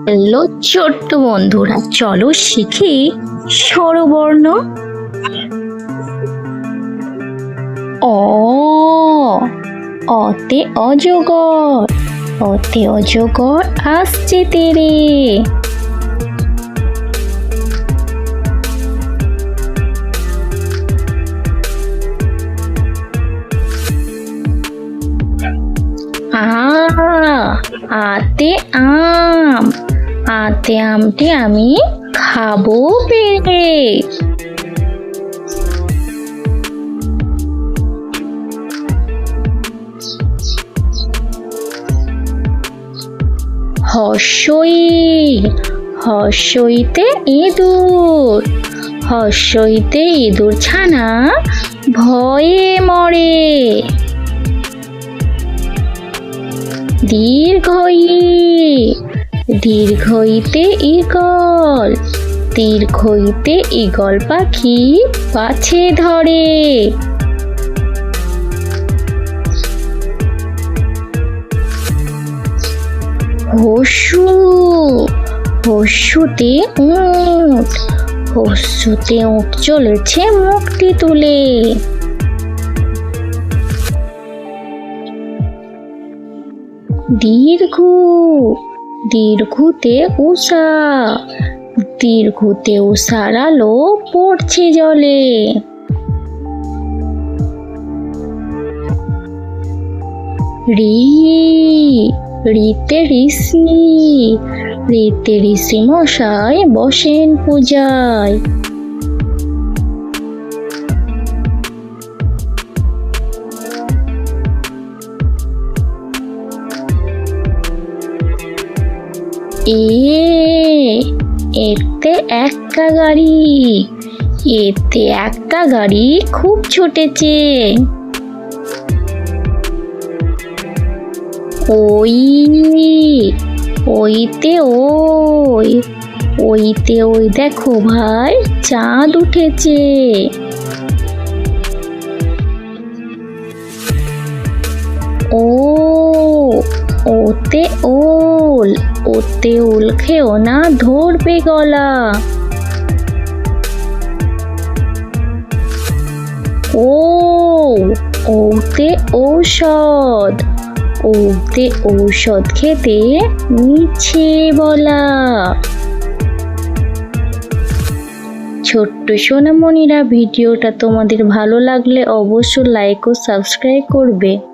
Hello ছোট্ট বন্ধুরা, চলো শিখি স্বরবর্ণ। অ, অতে অজগর, অতে অজগর আসছে তেরে। আ, আতে আম, আতে আমটি আমি খাবো পেরে। হর্ষই, হর্ষইতে ইঁদুর, হর্ষইতে ইঁদুর ছানা ভয়ে মরে। দীর্ঘই, দীর্ঘইতে ঈগল, দীর্ঘইতে ঈগল পাখি পাছে ধরে। হস্যু, হস্যুতে উট, হস্যুতে উট চলেছে মুখটি তুলে। দীর্ঘু, দীর্ঘুতে উষা, দীর্ঘুতে উষার আলো পড়ছে জলে। রি, রিতে ঋষি, রিতে ঋষি মশাই বসেন পূজায়। এতে একটা গাড়ি, এতে একটা গাড়ি খুব ছুটেছে। ওই, ওইতে ওই, ওইতে ওই দেখো ভাই চাঁদ উঠেছে। ও, ওতে ওল, ওতে ওল খেও না ধরবে গলা। ও, ওতে ঔষধ, ওতে ঔষধ খেতে মিছে বলা। ছোট্ট সোনামণিরা, ভিডিওটা তোমাদের ভালো লাগলে অবশ্যই লাইক ও সাবস্ক্রাইব করবে।